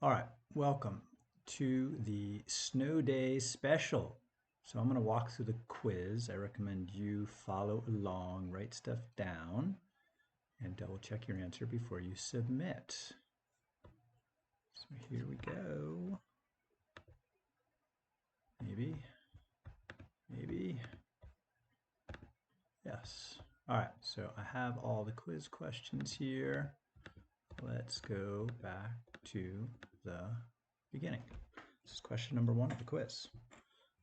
All right, welcome to the snow day special. So I'm going to walk through the quiz. I recommend you follow along, write stuff down, and double check your answer before you submit. So here we go. Maybe. Yes. All right, so I have all the quiz questions here. Let's go back to the beginning. This is question number 1 of the quiz.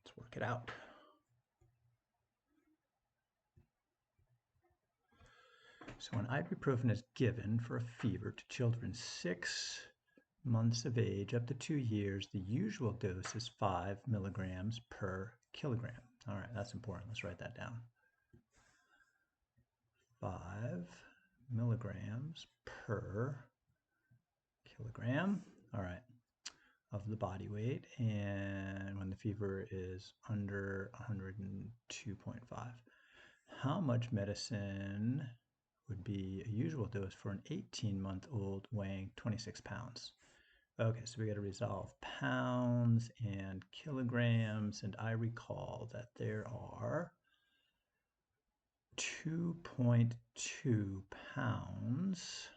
Let's work it out. So when ibuprofen is given for a fever to children 6 months of age up to 2 years, the usual dose is 5 milligrams per kilogram. All right, that's important. Let's write that down. 5 milligrams per kilogram. All right, of the body weight, and when the fever is under 102.5. How much medicine would be a usual dose for an 18-month-old weighing 26 pounds? Okay, so we got to resolve pounds and kilograms, and I recall that there are 2.2 pounds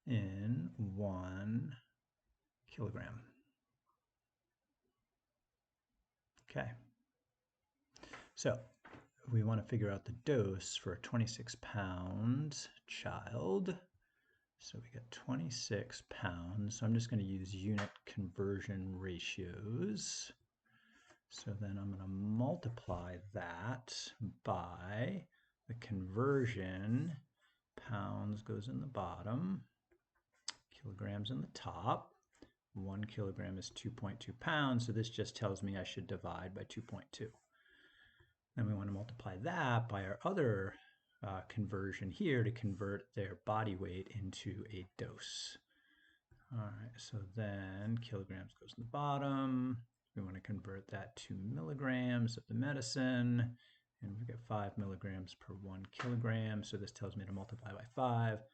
in 1 kilogram. Okay, so we want to figure out the dose for a 26-pound child. So we get 26 pounds. So I'm just going to use unit conversion ratios. So then I'm going to multiply that by the conversion. Pounds goes in the bottom, kilograms in the top. 1 kilogram is 2.2 pounds. So this just tells me I should divide by 2.2. Then we want to multiply that by our other conversion here to convert their body weight into a dose. All right, so then kilograms goes in the bottom. We want to convert that to milligrams of the medicine, and we get 5 milligrams per 1 kilogram. So this tells me to multiply by 5.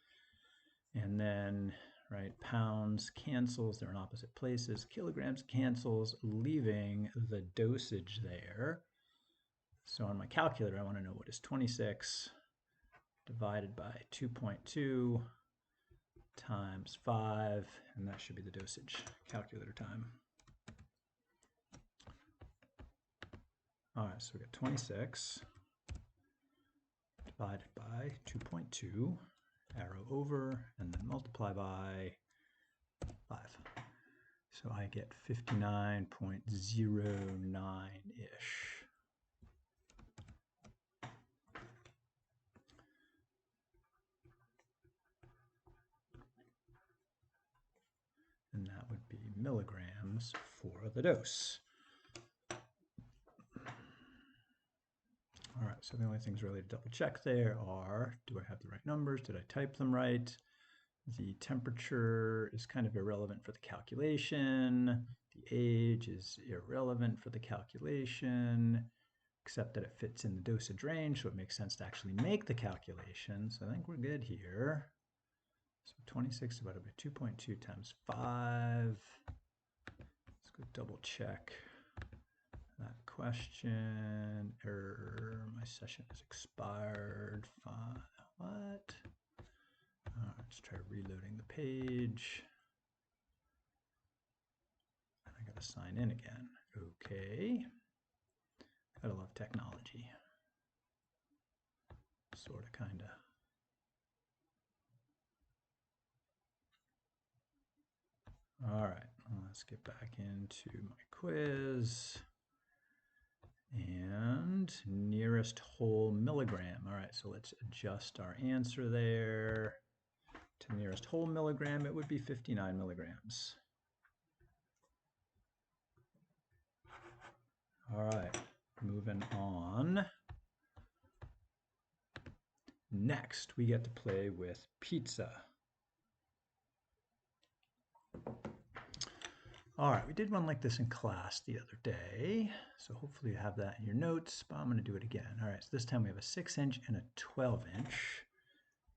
And then, right, pounds cancels, they're in opposite places. Kilograms cancels, leaving the dosage there. So on my calculator, I want to know what is 26 divided by 2.2 times 5, and that should be the dosage. Calculator time. All right, so we got 26 divided by 2.2, arrow over, and then multiply by 5. So I get 59.09-ish. And that would be milligrams for the dose. All right, so the only things really to double check there are, do I have the right numbers? Did I type them right? The temperature is kind of irrelevant for the calculation. The age is irrelevant for the calculation, except that it fits in the dosage range, so it makes sense to actually make the calculation. So I think we're good here. So 26 divided by 2.2 times 5. Let's go double check that question. Error, my session has expired. What? Let's try reloading the page. I gotta sign in again. Okay. Gotta love technology. Sorta, kinda. All right, let's get back into my quiz. And nearest whole milligram. All right, so let's adjust our answer there. To nearest whole milligram, it would be 59 milligrams. All right, moving on. Next, we get to play with pizza. All right, we did one like this in class the other day, so hopefully you have that in your notes, but I'm going to do it again. All right, so this time we have a 6-inch and a 12-inch.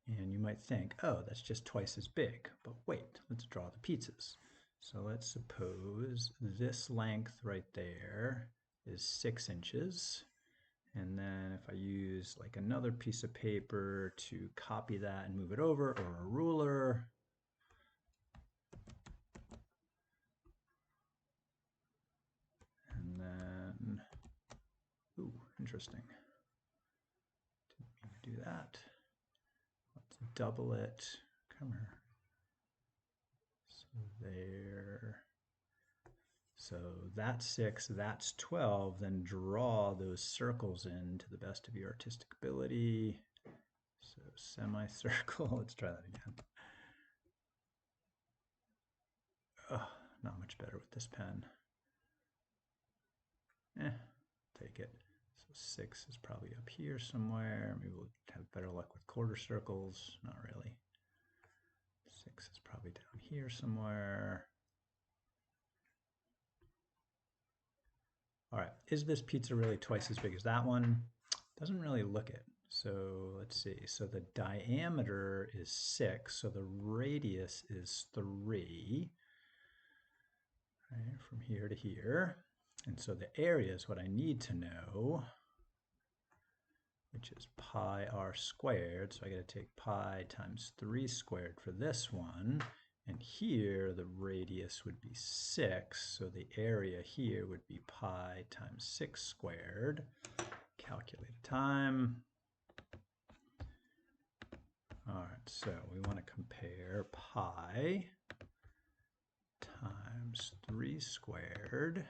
And you might think, oh, that's just twice as big. But wait, let's draw the pizzas. So let's suppose this length right there is 6 inches. And then if I use like another piece of paper to copy that and move it over, or a ruler, and then, ooh, interesting. Didn't mean to do that. Let's double it. Come here. So there. So that's 6, that's 12. Then draw those circles in to the best of your artistic ability. So semicircle. Let's try that again. Oh, not much better with this pen. Take it. So 6 is probably up here somewhere. Maybe we'll have better luck with quarter circles. Not really. 6 is probably down here somewhere. All right, is this pizza really twice as big as that one? Doesn't really look it. So let's see. So the diameter is 6, so the radius is 3, right, from here to here. And so the area is what I need to know, which is pi r squared. So I got to take pi times 3 squared for this one. And here the radius would be 6, so the area here would be pi times 6 squared. Calculate time. All right, so we want to compare pi times 3 squared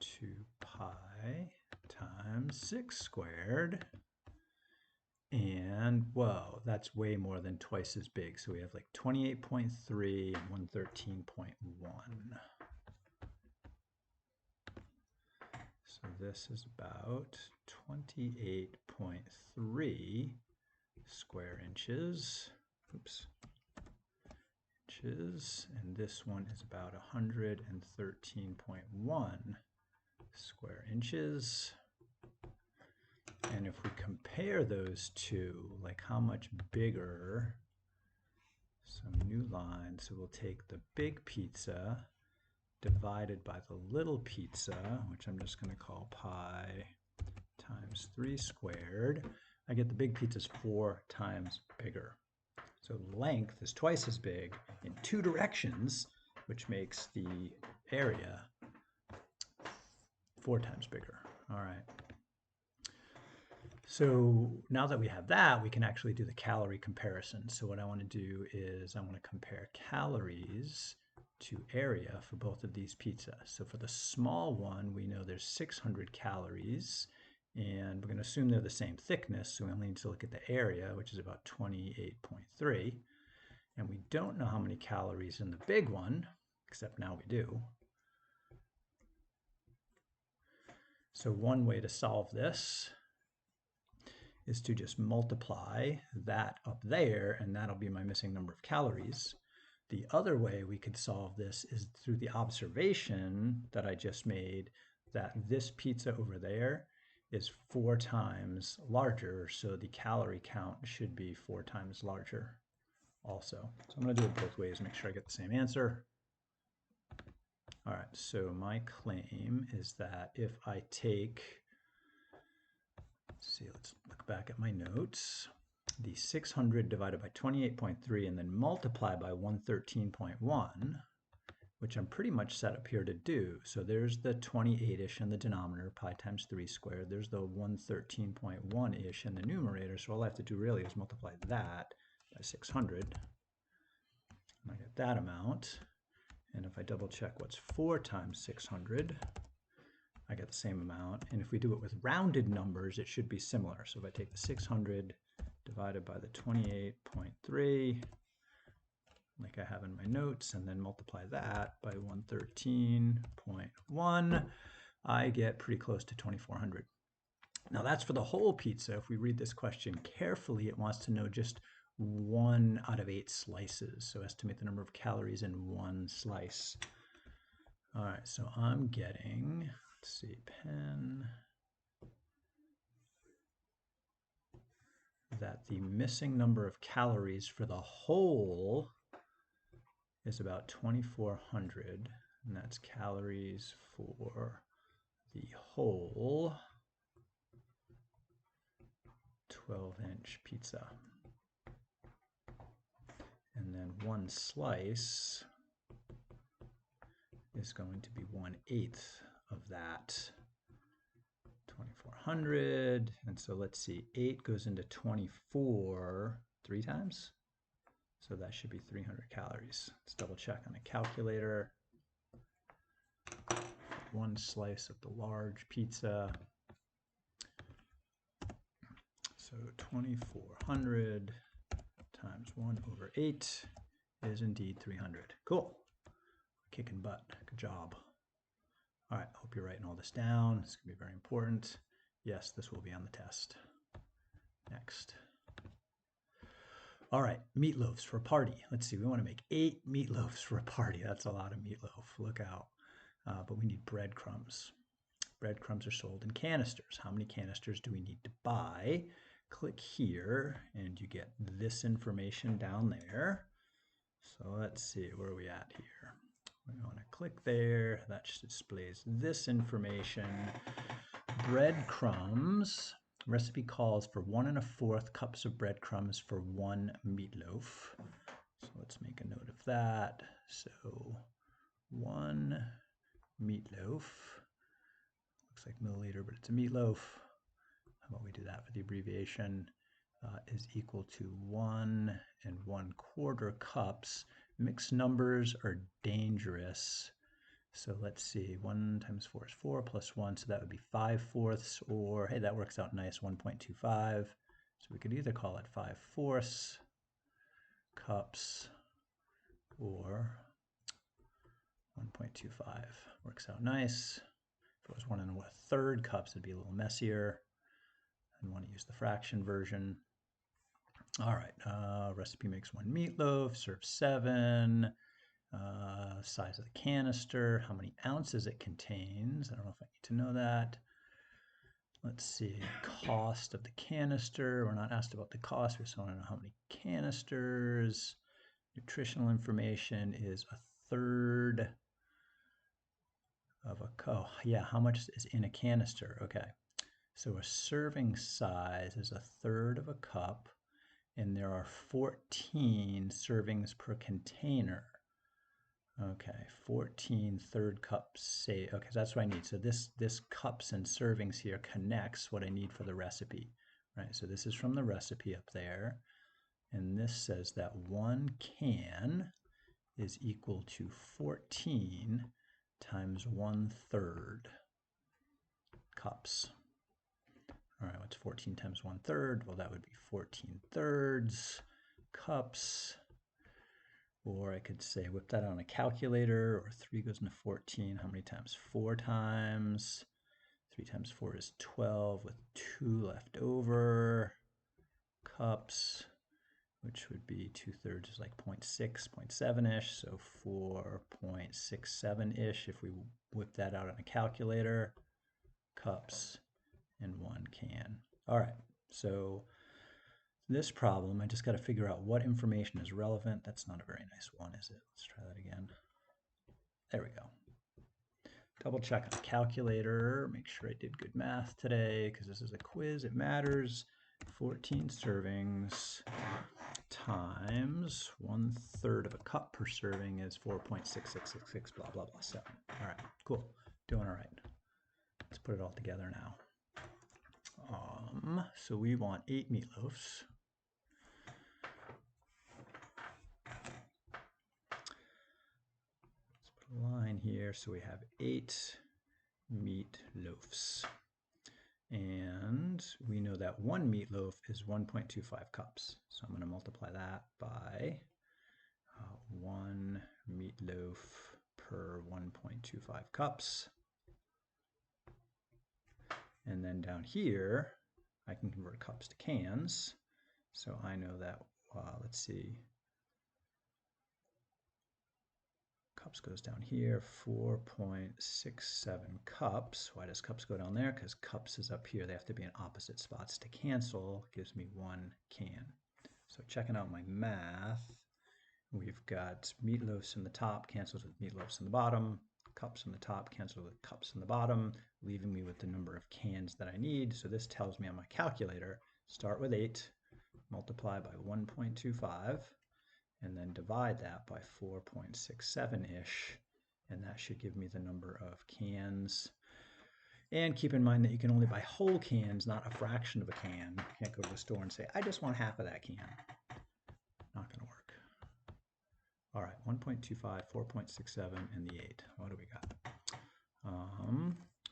to pi times 6 squared. And whoa, that's way more than twice as big. So we have like 28.3 and 113.1. So this is about 28.3 square inches. Oops. Inches. And this one is about 113.1 square inches. And if we compare those two, like how much bigger, some new lines, so we'll take the big pizza divided by the little pizza, which I'm just going to call pi times 3 squared. I get the big pizza's 4 times bigger. So length is twice as big in 2 directions, which makes the area 4 times bigger. All right. So now that we have that, we can actually do the calorie comparison. So what I want to do is I want to compare calories to area for both of these pizzas. So for the small one, we know there's 600 calories, and we're going to assume they're the same thickness, so we only need to look at the area, which is about 28.3. And we don't know how many calories in the big one, except now we do. So one way to solve this is to just multiply that up there, and that'll be my missing number of calories. The other way we could solve this is through the observation that I just made that this pizza over there is 4 times larger, so the calorie count should be 4 times larger also. So I'm going to do it both ways, make sure I get the same answer. All right, so my claim is that if I take, let's see, let's look back at my notes. The 600 divided by 28.3 and then multiply by 113.1, which I'm pretty much set up here to do. So there's the 28-ish in the denominator, pi times 3 squared. There's the 113.1-ish in the numerator. So all I have to do really is multiply that by 600. And I get that amount. And if I double check what's 4 times 600, I get the same amount. And if we do it with rounded numbers, it should be similar. So if I take the 600 divided by the 28.3, like I have in my notes, and then multiply that by 113.1, I get pretty close to 2,400. Now that's for the whole pizza. If we read this question carefully, it wants to know just 1 out of 8 slices. So estimate the number of calories in 1 slice. All right, so I'm getting, let's see, pen. that the missing number of calories for the whole is about 2,400, and that's calories for the whole 12-inch pizza. And then one slice is going to be 1/8 of that 2,400. And so let's see, 8 goes into 24 3 times. So that should be 300 calories. Let's double check on a calculator. One slice of the large pizza. So 2,400 times 1/8 is indeed 300. Cool. Kicking butt. Good job. All right, hope you're writing all this down. It's going to be very important. Yes, this will be on the test. Next. All right, meatloaves for a party. Let's see, we want to make 8 meatloaves for a party. That's a lot of meatloaf. Look out. But we need breadcrumbs. Breadcrumbs are sold in canisters. How many canisters do we need to buy? Click here, and you get this information down there. So let's see, where are we at here? We want to click there. That just displays this information. Breadcrumbs. Recipe calls for 1 1/4 cups of breadcrumbs for 1 meatloaf. So let's make a note of that. So 1 meatloaf. Looks like milliliter, but it's a meatloaf. How about we do that for the abbreviation? Is equal to 1 1/4 cups. Mixed numbers are dangerous. So let's see, 1 times 4 is 4 plus 1, so that would be 5/4, or hey, that works out nice, 1.25. So we could either call it 5/4 cups or 1.25. Works out nice. If it was 1 1/3 cups, it'd be a little messier. I want to use the fraction version. All right, recipe makes 1 meatloaf, serve 7. Size of the canister, how many ounces it contains. I don't know if I need to know that. Let's see, cost of the canister. We're not asked about the cost. We just want to know how many canisters. Nutritional information is 1/3 of a cup. Oh, yeah, how much is in a canister? Okay, so a serving size is 1/3 of a cup, and there are 14 servings per container. Okay, 14 third cups. Say, okay, so that's what I need. So this cups and servings here connects what I need for the recipe, right? So this is from the recipe up there, and this says that 1 can is equal to 14 times 1/3 cups. All right, what's 14 times 1/3? Well, that would be 14/3 cups. Or I could say, whip that on a calculator, or 3 goes into 14. How many times? 4 times. 3 times 4 is 12 with 2 left over. Cups, which would be 2/3 is like 0.6, 0.7-ish. So 4.67-ish if we whip that out on a calculator. Cups and 1 can. All right, so this problem, I just got to figure out what information is relevant. That's not a very nice one, is it? Let's try that again. There we go. Double check on the calculator. Make sure I did good math today, because this is a quiz. It matters. 14 servings times 1/3 of a cup per serving is 4.6666, blah, blah, blah, 7. All right, cool. Doing all right. Let's put it all together now. So we want 8 meatloaves. Line here, so we have 8 meatloaves, and we know that 1 meatloaf is 1.25 cups, so I'm going to multiply that by 1 meatloaf per 1.25 cups, and then down here I can convert cups to cans, so I know that let's see, cups goes down here, 4.67 cups. Why does cups go down there? Because cups is up here. They have to be in opposite spots to cancel. Gives me 1 can. So checking out my math, we've got meatloafs in the top, cancels with meatloafs in the bottom, cups in the top, cancels with cups in the bottom, leaving me with the number of cans that I need. So this tells me on my calculator, start with 8, multiply by 1.25, and then divide that by 4.67-ish, and that should give me the number of cans. And keep in mind that you can only buy whole cans, not a fraction of a can. You can't go to the store and say, I just want half of that can. Not going to work. All right, 1.25, 4.67, and the 8. What do we got?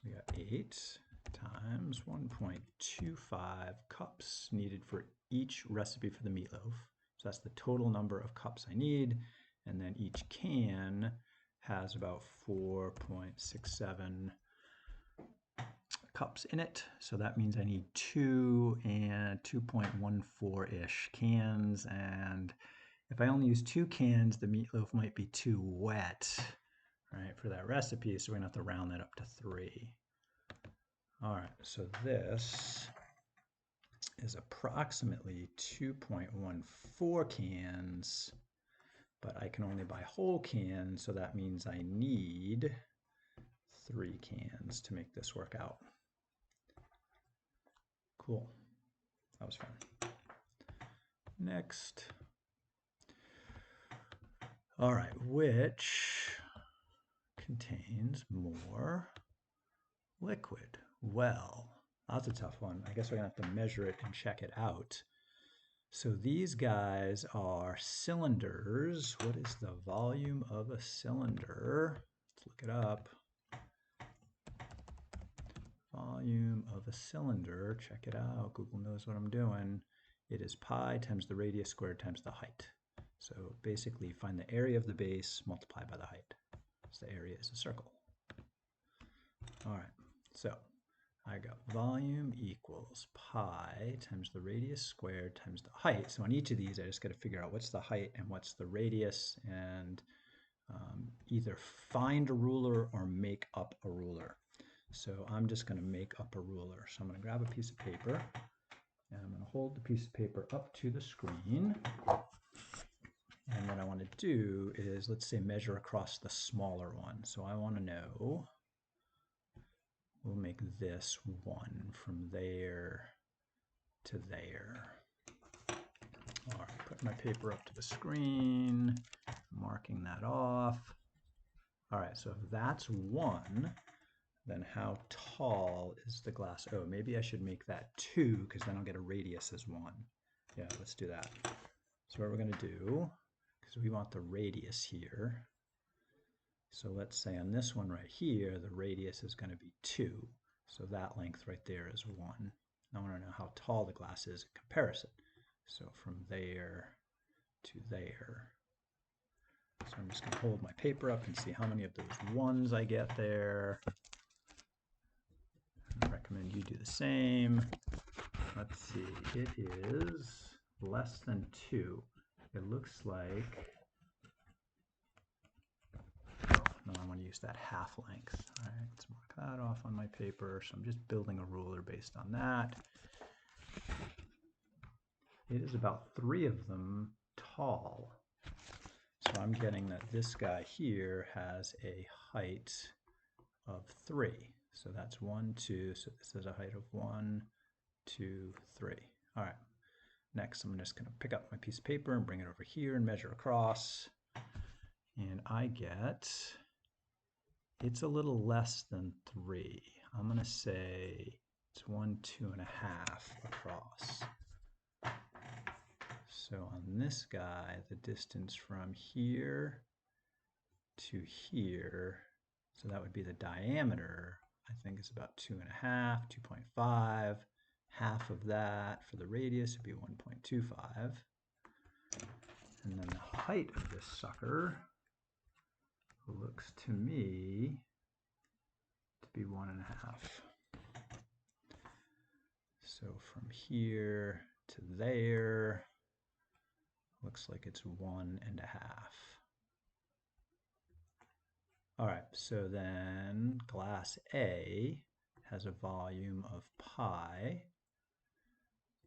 We got 8 times 1.25 cups needed for each recipe for the meatloaf. So that's the total number of cups I need. And then each can has about 4.67 cups in it. So that means I need 2 and 2.14-ish cans. And if I only use 2 cans, the meatloaf might be too wet, right, for that recipe. So we're going to have to round that up to 3. All right, so this is approximately 2.14 cans, but I can only buy whole cans, so that means I need 3 cans to make this work out. Cool. That was fun. Next. All right, which contains more liquid? Well, that's a tough one. I guess we're going to have to measure it and check it out. So these guys are cylinders. What is the volume of a cylinder? Let's look it up. Volume of a cylinder. Check it out. Google knows what I'm doing. It is pi times the radius squared times the height. So basically find the area of the base, multiply by the height. So the area is a circle. All right, so I got volume equals pi times the radius squared times the height. So on each of these, I just got to figure out what's the height and what's the radius, and either find a ruler or make up a ruler. So I'm just going to make up a ruler. So I'm going to grab a piece of paper, and I'm going to hold the piece of paper up to the screen. And what I want to do is, let's say, measure across the smaller one. So I want to know, we'll make this 1 from there to there. All right, put my paper up to the screen, marking that off. All right, so if that's 1, then how tall is the glass? Oh, maybe I should make that 2, because then I'll get a radius as 1. Yeah, let's do that. So what we're going to do, because we want the radius here, so let's say on this one right here, the radius is going to be 2. So that length right there is 1. I want to know how tall the glass is in comparison. So from there to there. So I'm just going to hold my paper up and see how many of those 1s I get there. I recommend you do the same. Let's see, it is less than 2. It looks like, no, I want to use that half length. All right, let's mark that off on my paper. So I'm just building a ruler based on that. It is about 3 of them tall. So I'm getting that this guy here has a height of 3. So that's 1, 2. So this is a height of 1, 2, 3. All right. Next, I'm just going to pick up my piece of paper and bring it over here and measure across. And I get, it's a little less than 3. I'm going to say it's 1, 2.5 across. So on this guy, the distance from here to here, so that would be the diameter, I think is about 2.5, 2.5. Half of that for the radius would be 1.25. And then the height of this sucker looks to me to be 1.5. So from here to there, looks like it's 1.5. All right, so then glass A has a volume of pi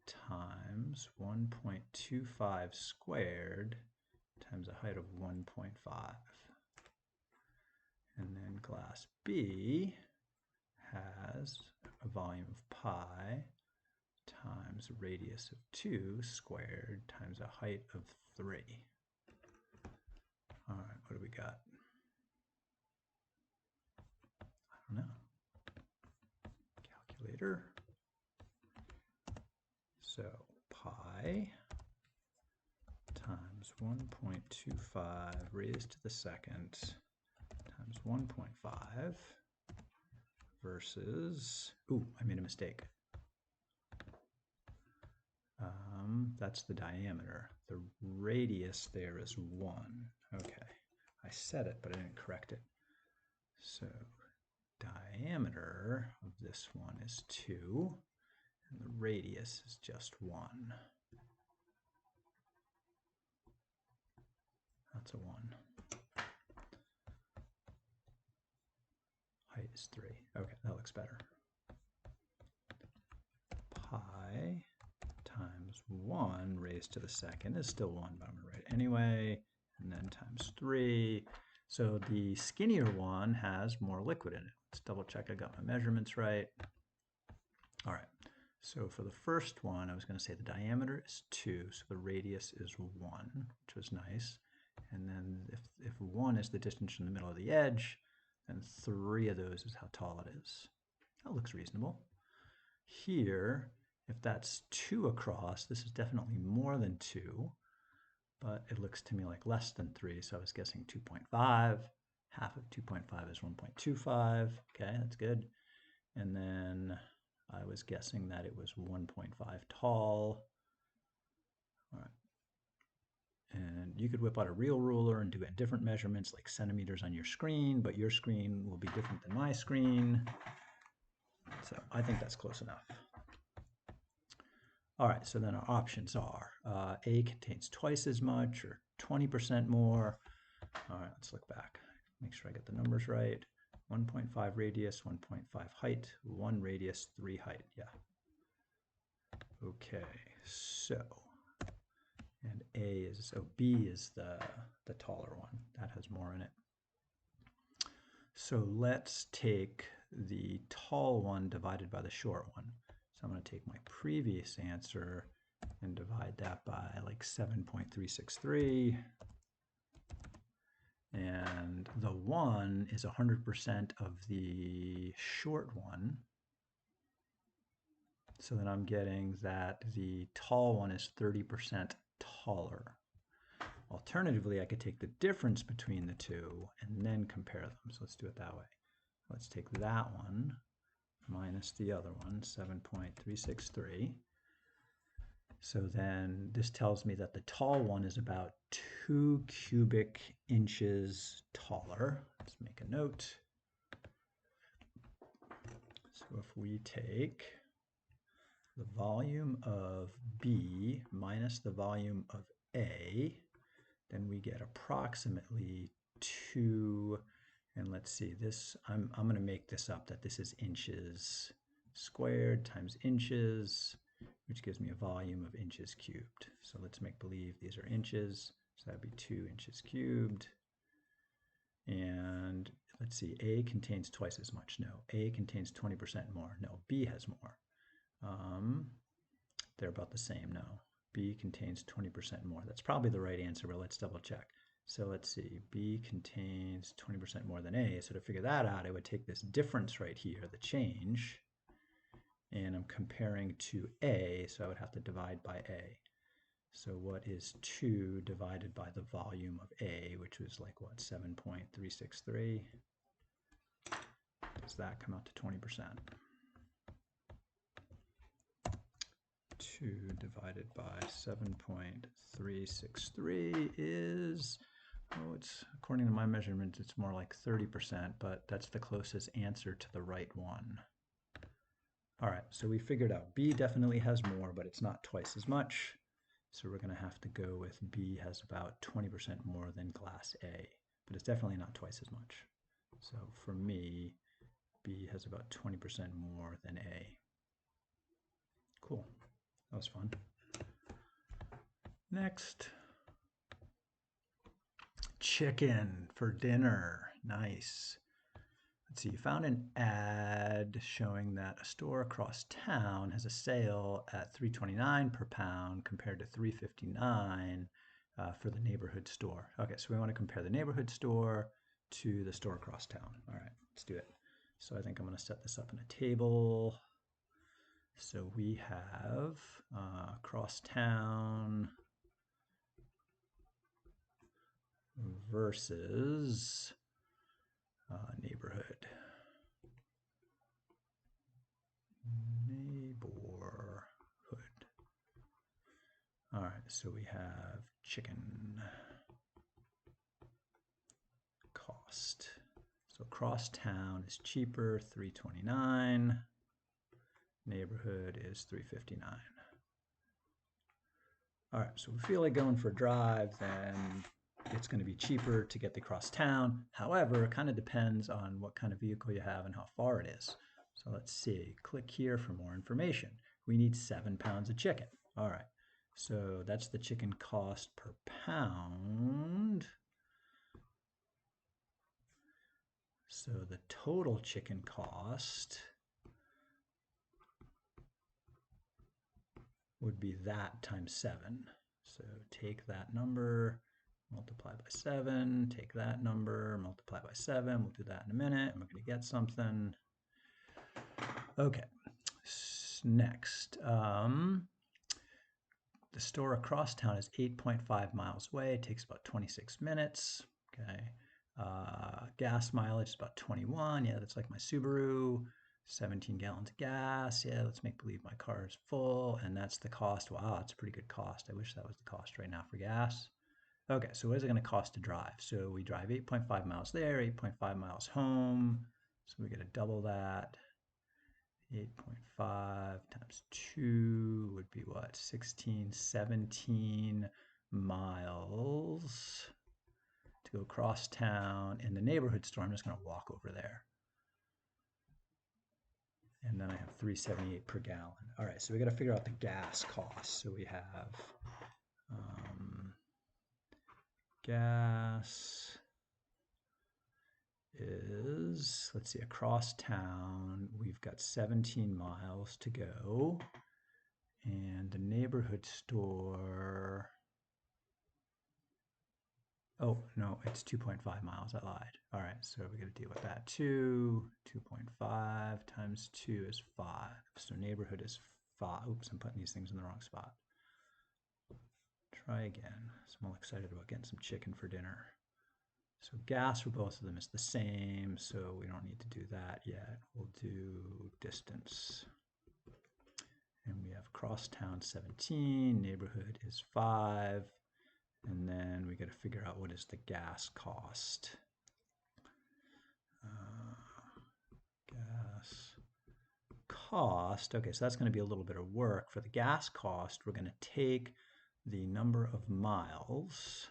times 1.25 squared times a height of 1.5. And then glass B has a volume of pi times a radius of 2 squared times a height of 3. All right, what do we got? I don't know. Calculator. So pi times 1.25 raised to the second times 1.5 versus, ooh, I made a mistake. That's the diameter. The radius there is 1. Okay, I said it, but I didn't correct it. So diameter of this one is 2, and the radius is just 1. That's a 1. Height is 3. Okay, that looks better. Pi times 1 raised to the second is still 1, but I'm going to write it anyway. And then times 3. So the skinnier one has more liquid in it. Let's double check I got my measurements right. All right. So for the first one, I was going to say the diameter is 2, so the radius is 1, which was nice. And then if 1 is the distance from the middle of the edge, then 3 of those is how tall it is. That looks reasonable. Here, if that's 2 across, this is definitely more than 2, but it looks to me like less than 3, so I was guessing 2.5. Half of 2.5 is 1.25. Okay, that's good. And then I was guessing that it was 1.5 tall. All right. And you could whip out a real ruler and do different measurements like centimeters on your screen, but your screen will be different than my screen. So I think that's close enough. All right, so then our options are A contains twice as much or 20% more. All right, let's look back. Make sure I get the numbers right. 1.5 radius, 1.5 height, 1 radius, 3 height. Yeah. Okay, so, and B is the taller one. That has more in it. So let's take the tall one divided by the short one. So I'm going to take my previous answer and divide that by like 7.363. And the 1 is 100% of the short one. So then I'm getting that the tall one is 30% taller. Alternatively, I could take the difference between the two and then compare them. So let's do it that way. Let's take that one minus the other one, 7.363. So then this tells me that the tall one is about 2 cubic inches taller. Let's make a note. So if we take the volume of B minus the volume of A, then we get approximately 2, and let's see, this, I'm going to make this up, that this is inches squared times inches, which gives me a volume of inches cubed. So let's make believe these are inches, so that'd be 2 inches cubed. And let's see, A contains twice as much. No, A contains 20% more. No, B has more. They're about the same. No, B contains 20% more. That's probably the right answer, but let's double check. So let's see, B contains 20% more than A. So to figure that out, I would take this difference right here, the change, and I'm comparing to A, so I would have to divide by A. So what is 2 divided by the volume of A, which was like, what, 7.363? Does that come out to 20%? 2 divided by 7.363 is, oh, it's, according to my measurements, it's more like 30%, but that's the closest answer to the right one. All right, so we figured out B definitely has more, but it's not twice as much. So we're going to have to go with B has about 20% more than glass A, but it's definitely not twice as much. So for me, B has about 20% more than A. Cool. That was fun. Next. Chicken for dinner. Nice. Let's see, you found an ad showing that a store across town has a sale at $3.29 per pound compared to $3.59 for the neighborhood store. Okay, so we want to compare the neighborhood store to the store across town. All right, let's do it. So I think I'm going to set this up in a table. So we have across town versus neighborhood. All right, so we have chicken cost. So across town is cheaper, $3.29. Neighborhood is $3.59. All right, so if we feel like going for a drive, then it's going to be cheaper to get the cross town. However, it kind of depends on what kind of vehicle you have and how far it is. So let's see, click here for more information. We need 7 pounds of chicken. All right, so that's the chicken cost per pound. So the total chicken cost would be that times 7. So take that number, multiply by 7, take that number, multiply by 7. We'll do that in a minute, and we're going to get something. Okay, next. The store across town is 8.5 miles away. It takes about 26 minutes. Okay. Gas mileage is about 21. Yeah, that's like my Subaru. 17 gallons of gas. Yeah, let's make believe my car is full. And that's the cost. Wow, that's a pretty good cost. I wish that was the cost right now for gas. Okay, so what is it going to cost to drive? So we drive 8.5 miles there, 8.5 miles home. So we got to double that. 8.5 times 2 would be what? 16, 17 miles to go across town. In the neighborhood store, I'm just going to walk over there. And then I have $3.78 per gallon. All right, so we got to figure out the gas cost. So we have gas is, let's see, across town, we've got 17 miles to go. And the neighborhood store, oh, no, it's 2.5 miles, I lied. All right, so we got to deal with that too. 2.5 times 2 is 5. So neighborhood is 5. Oops, I'm putting these things in the wrong spot. Try again. So I'm all excited about getting some chicken for dinner. So gas for both of them is the same, so we don't need to do that yet. We'll do distance. And we have crosstown 17, neighborhood is 5, and then we got to figure out what is the gas cost. Gas cost, okay, so that's going to be a little bit of work. For the gas cost, we're going to take the number of miles,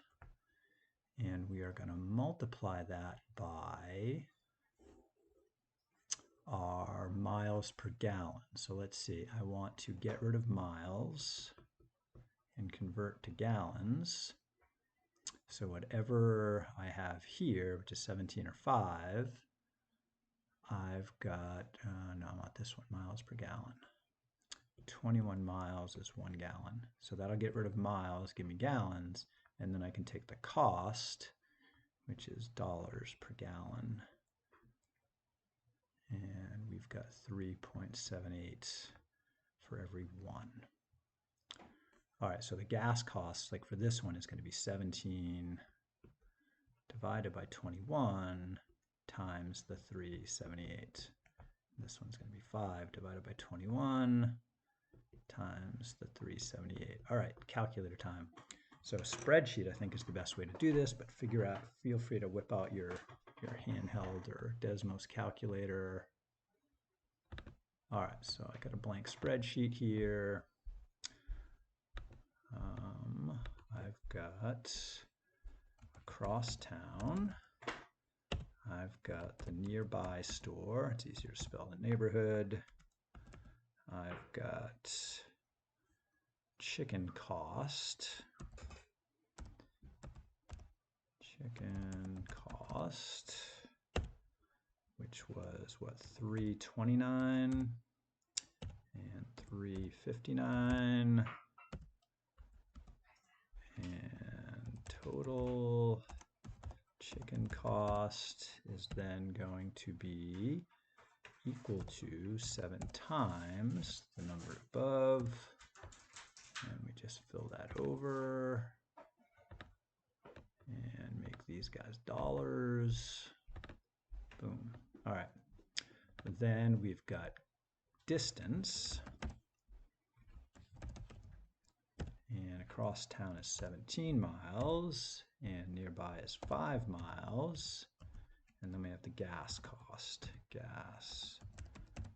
and we are going to multiply that by our miles per gallon. So let's see, I want to get rid of miles and convert to gallons. So whatever I have here, which is 17 or 5, I've got, no, I want this one, miles per gallon. 21 miles is 1 gallon. So that'll get rid of miles, give me gallons, and then I can take the cost, which is dollars per gallon. And we've got 3.78 for every 1. All right, so the gas cost, like for this one, is going to be 17 divided by 21 times the 378. This one's going to be 5 divided by 21 times the 378. All right, calculator time. So spreadsheet, I think, is the best way to do this, but feel free to whip out your handheld or Desmos calculator. All right, so I got a blank spreadsheet here. I've got across town. I've got the nearby store. It's easier to spell the neighborhood. I've got chicken cost. Chicken cost, which was what, $3.29 and $3.59, and total chicken cost is then going to be equal to 7 times the number above, and we just fill that over and make these guys dollars. Boom. All right. Then we've got distance, and across town is 17 miles, and nearby is 5 miles. And then we have the gas cost. Gas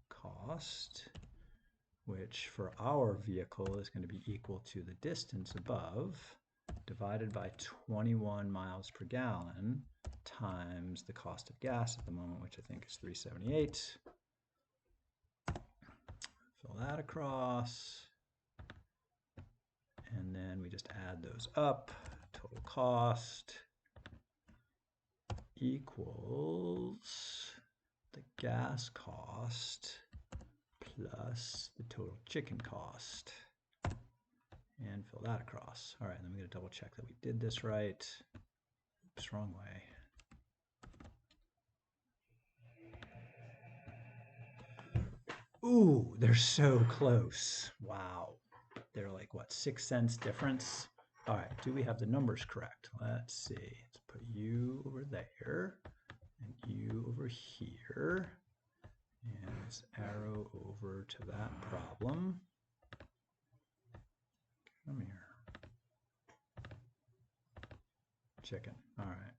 cost, which for our vehicle is going to be equal to the distance above divided by 21 miles per gallon times the cost of gas at the moment, which I think is $3.78. Fill that across. And then we just add those up. Total cost equals the gas cost plus the total chicken cost. And fill that across. All right, then we're going to double check that we did this right. Oops, wrong way. Ooh, they're so close. Wow. They're like, what, 6 cents difference? All right, do we have the numbers correct? Let's see. Let's put you over there and you over here. And let's arrow over to that problem. Come here. Chicken. All right.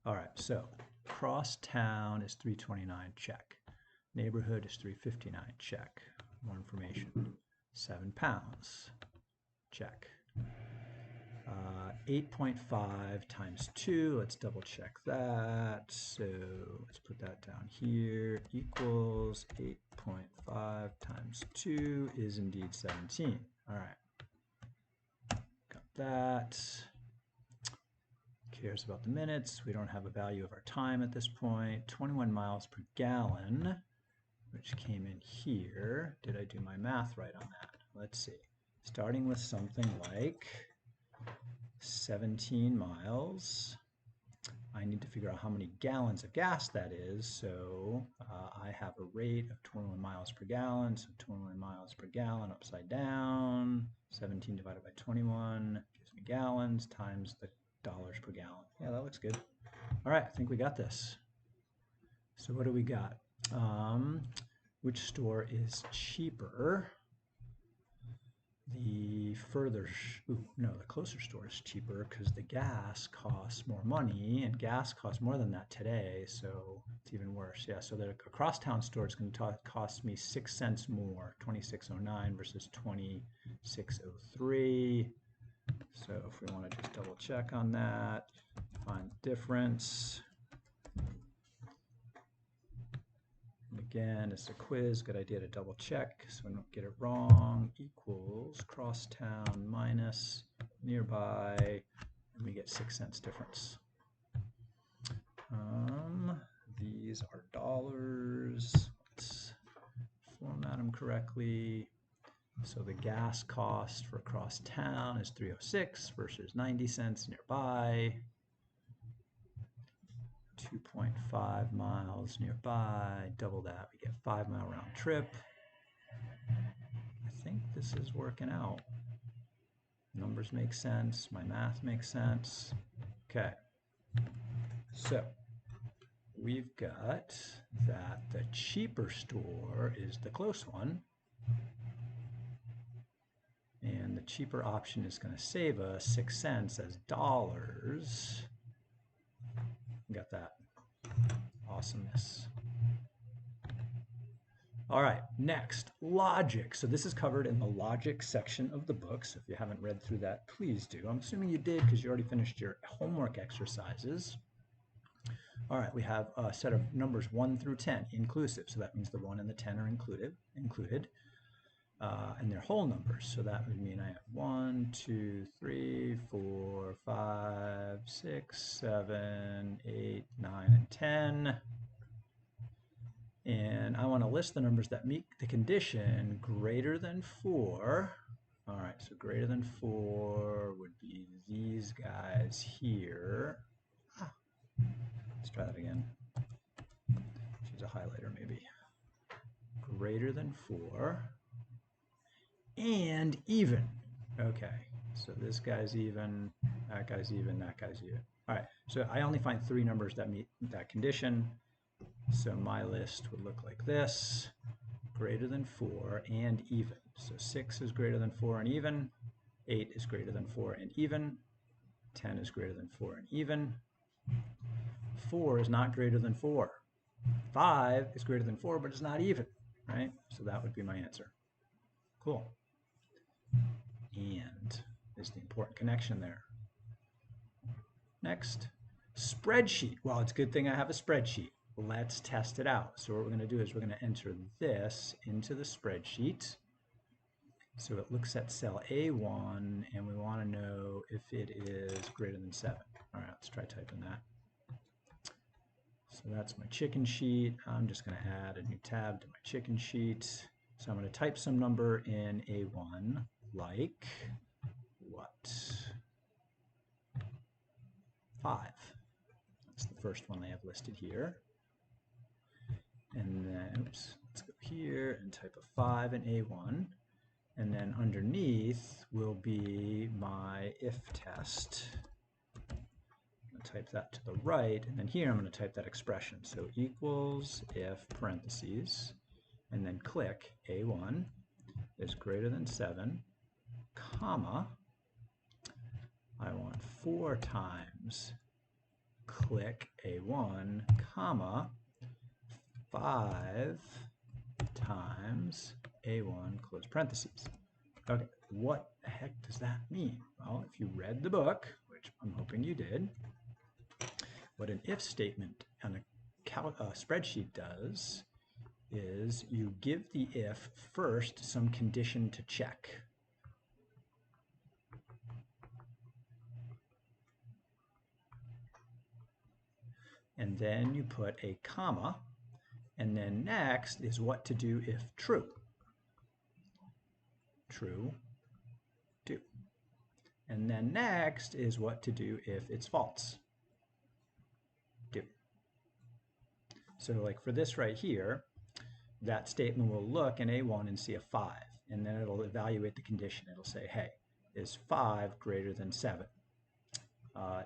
All right, so cross town is $3.29, check. Neighborhood is $3.59, check. More information. 7 pounds, check. 8.5 times 2, let's double check that. So let's put that down here, equals 8.5 times 2 is indeed 17. All right, got that. Cares about the minutes. We don't have a value of our time at this point. 21 miles per gallon, which came in here. Did I do my math right on that? Let's see. Starting with something like 17 miles. I need to figure out how many gallons of gas that is. So I have a rate of 21 miles per gallon. So 21 miles per gallon upside down. 17 divided by 21 gives me gallons times the dollars per gallon. Yeah, that looks good. All right, I think we got this. So what do we got? Which store is cheaper? The further, the closer store is cheaper because the gas costs more money, and gas costs more than that today, so it's even worse. Yeah, so the crosstown store is going to cost me 6 cents more, $26.09 versus $26.03. So if we want to just double check on that, find the difference. And again, it's a quiz, good idea to double check so we don't get it wrong. Equals crosstown minus nearby, and we get 6 cents difference. These are dollars. Let's format them correctly. So the gas cost for across town is $3.06 versus 90 cents nearby. 2.5 miles nearby, double that, we get 5 mile round trip. I think this is working out. Numbers make sense, my math makes sense. Okay, so we've got that the cheaper store is the close one, and the cheaper option is going to save us 6 cents as dollars. Got that. Awesomeness. All right, next, logic. So this is covered in the logic section of the book. So if you haven't read through that, please do. I'm assuming you did because you already finished your homework exercises. All right, we have a set of numbers 1 through 10 inclusive, so that means the 1 and the 10 are included, and they're whole numbers. So that would mean I have 1, 2, 3, 4, 5, 6, 7, 8, 9, and 10. And I want to list the numbers that meet the condition greater than 4. All right, so greater than 4 would be these guys here. Let's try that again. Choose a highlighter maybe. Greater than 4 and even. Okay, so this guy's even, that guy's even, that guy's even. All right, so I only find 3 numbers that meet that condition. So my list would look like this: greater than 4 and even. So 6 is greater than 4 and even, 8 is greater than 4 and even, 10 is greater than 4 and even, 4 is not greater than 4. 5 is greater than 4, but it's not even, right? So that would be my answer. Cool. And is the important connection there. Next, spreadsheet. Well, it's a good thing I have a spreadsheet. Let's test it out. So what we're going to do is we're going to enter this into the spreadsheet. So it looks at cell A1, and we want to know if it is greater than 7. All right, let's try typing that. So that's my chicken sheet. I'm just going to add a new tab to my chicken sheet. So I'm going to type some number in A1, like what? 5. That's the first one I have listed here. And then, oops, let's go here and type a 5 in A1. And then underneath will be my if test. I'm going to type that to the right, and then here I'm going to type that expression. So equals if parentheses, and then click A1 is greater than 7, comma, I want 4 times click A1, comma, 5 times A1 close parentheses. Okay, what the heck does that mean? Well, if you read the book, which I'm hoping you did, what an if statement on a spreadsheet does is you give the if first some condition to check. And then you put a comma, and then next is what to do if true. True, do. And then next is what to do if it's false. Do. So like for this right here, that statement will look in A1 and see a 5, and then it'll evaluate the condition. It'll say, hey, is 5 greater than 7?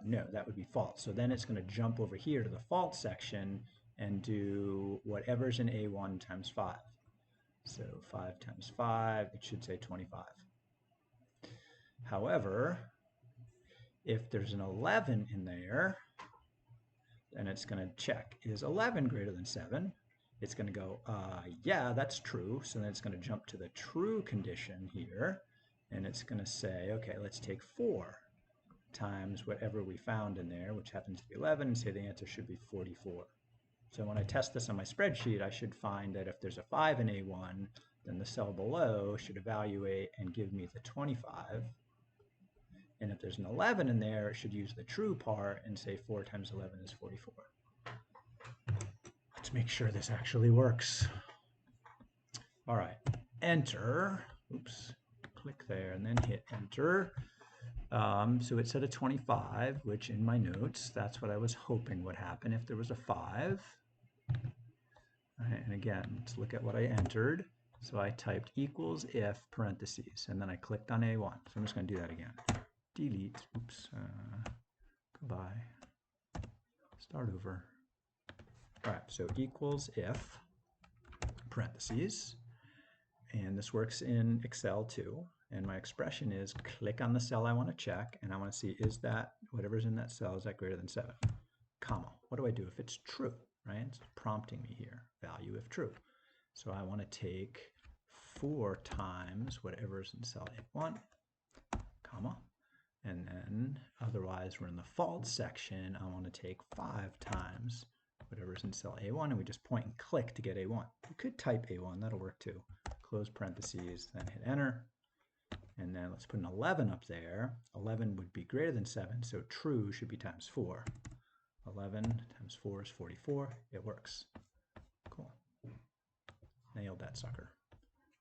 No, that would be false. So then it's going to jump over here to the false section and do whatever's in A1 times 5. So 5 times 5, it should say 25. However, if there's an 11 in there, then it's going to check, is 11 greater than 7? It's going to go, yeah, that's true. So then it's going to jump to the true condition here, and it's going to say, okay, let's take 4 times whatever we found in there, which happens to be 11, and say the answer should be 44. So when I test this on my spreadsheet, I should find that if there's a 5 in A1, then the cell below should evaluate and give me the 25. And if there's an 11 in there, it should use the true part and say 4 times 11 is 44. Let's make sure this actually works. All right, enter. Oops, click there and then hit enter. So it said a 25, which in my notes, that's what I was hoping would happen if there was a 5. All right, and again, let's look at what I entered. So I typed equals if parentheses, and then I clicked on A1. So I'm just going to do that again. Delete. Oops. Goodbye. Start over. All right, so equals if parentheses, and this works in Excel too. And my expression is click on the cell I want to check, and I want to see, is that, whatever's in that cell, is that greater than 7? Comma. What do I do if it's true, right? It's prompting me here, value if true. So I want to take 4 times whatever's in cell A1, comma, And then otherwise we're in the false section. I want to take 5 times whatever's in cell A1, and we just point and click to get A1. You could type A1, that'll work too. Close parentheses, then hit enter. And then let's put an 11 up there. 11 would be greater than 7, so true should be times 4. 11 times 4 is 44. It works. Cool. Nailed that sucker.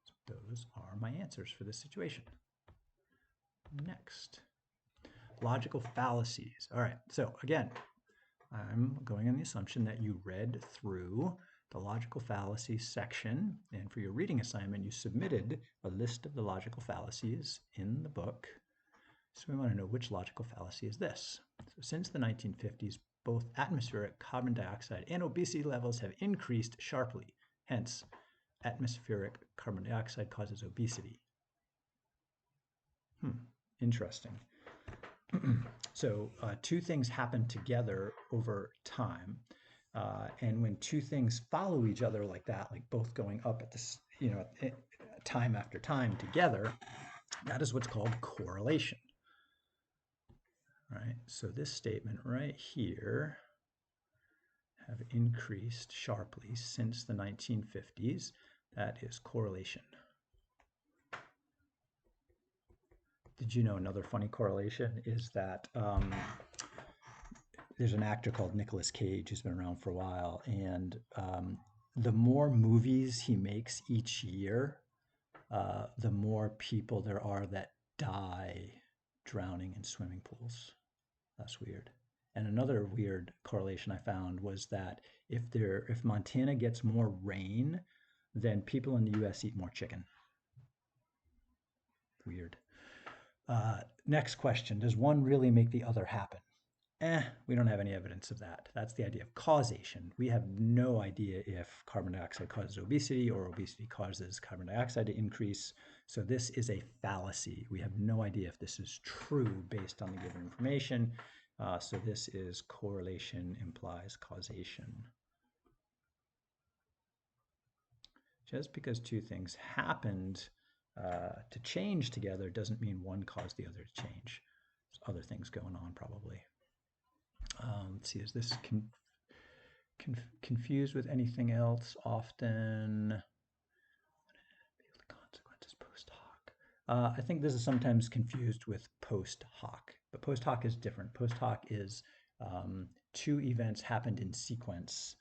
So those are my answers for this situation. Next. Logical fallacies. All right, so again, I'm going on the assumption that you read through the logical fallacy section, and for your reading assignment, you submitted a list of the logical fallacies in the book. So we want to know which logical fallacy is this. So since the 1950s, both atmospheric carbon dioxide and obesity levels have increased sharply. Hence, atmospheric carbon dioxide causes obesity. Interesting. So two things happen together over time. And when two things follow each other like that, like both going up at this, time after time together, that is what's called correlation. Right? So this statement right here have increased sharply since the 1950s. That is correlation. Did you know another funny correlation is that there's an actor called Nicolas Cage who's been around for a while, and the more movies he makes each year, the more people there are that die drowning in swimming pools. That's weird. And another weird correlation I found was that if Montana gets more rain, then people in the U.S. eat more chicken. Weird. Next question. Does one really make the other happen? We don't have any evidence of that. That's the idea of causation. We have no idea if carbon dioxide causes obesity or obesity causes carbon dioxide to increase. So this is a fallacy. We have no idea if this is true based on the given information. So this is correlation implies causation. Just because two things happened to change together doesn't mean one caused the other to change. There's other things going on probably. Let's see, is this confused with anything else often? The consequences post hoc. I think this is sometimes confused with post hoc, but post hoc is different. Post hoc is two events happened in sequence,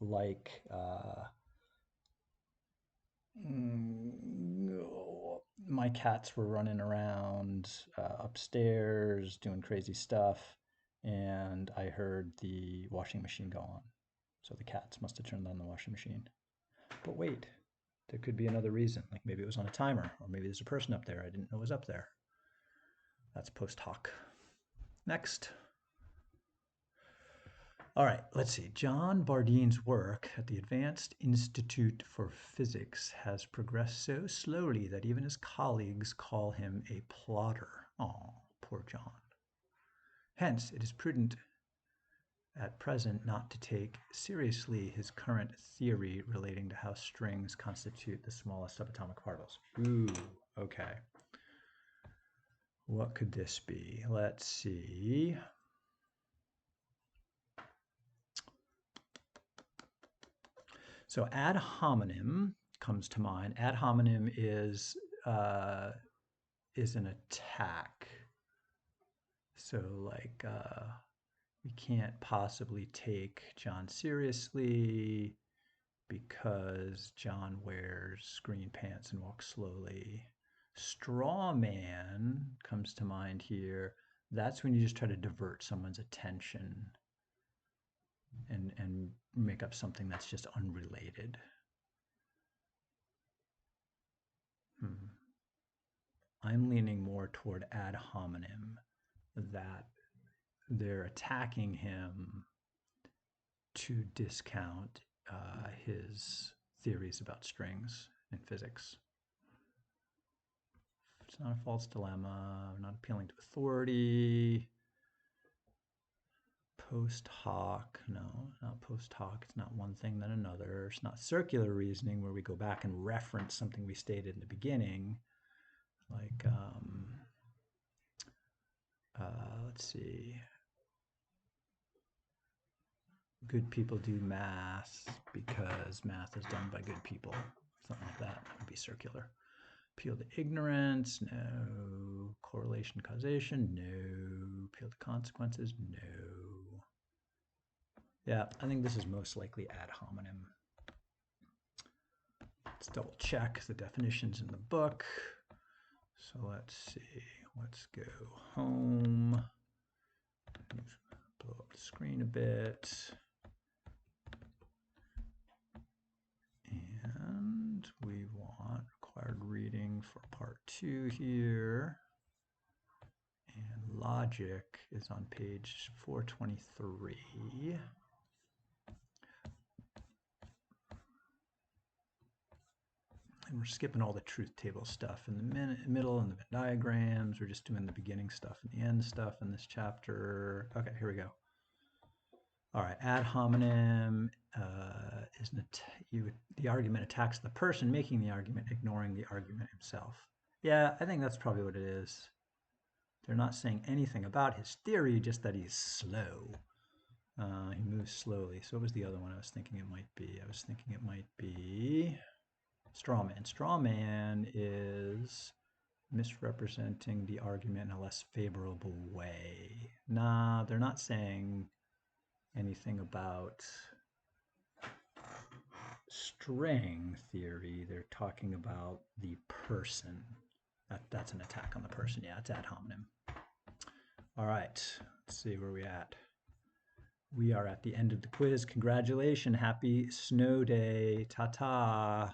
like my cats were running around upstairs doing crazy stuff, and I heard the washing machine go on. So the cats must have turned on the washing machine. But wait, there could be another reason. Like maybe it was on a timer, or maybe there's a person up there I didn't know was up there. That's post hoc. Next. All right, let's see. John Bardine's work at the Advanced Institute for Physics has progressed so slowly that even his colleagues call him a plodder. Oh, poor John. Hence, it is prudent at present not to take seriously his current theory relating to how strings constitute the smallest subatomic particles. Ooh, okay. What could this be? Let's see. So ad hominem comes to mind. Ad hominem is an attack. So like we can't possibly take John seriously because John wears green pants and walks slowly. Straw man comes to mind here. That's when you just try to divert someone's attention and make up something that's just unrelated. I'm leaning more toward ad hominem, that they're attacking him to discount his theories about strings in physics. It's not a false dilemma, not appealing to authority. Post hoc, no, not post hoc. It's not one thing then another. It's not circular reasoning where we go back and reference something we stated in the beginning. Like, let's see. Good people do math because math is done by good people. Something like that. That would be circular. Appeal to ignorance, no. Correlation, causation, no. Appeal to consequences, no. Yeah, I think this is most likely ad hominem. Let's double check the definitions in the book. So let's see. Let's go home. Blow up the screen a bit. And we want required reading for part 2 here. And logic is on page 423. And we're skipping all the truth table stuff in the middle and the Venn diagrams. We're just doing the beginning stuff and the end stuff in this chapter. Okay, here we go. All right, ad hominem is the argument attacks the person making the argument, ignoring the argument himself. Yeah, I think that's probably what it is. They're not saying anything about his theory, just that he's slow. He moves slowly. So what was the other one I was thinking it might be? I was thinking it might be straw man. Straw man is misrepresenting the argument in a less favorable way. Nah, they're not saying anything about string theory. They're talking about the person. That's an attack on the person. Yeah, it's ad hominem. All right, let's see where we're at. We are at the end of the quiz. Congratulations. Happy snow day. Ta-ta.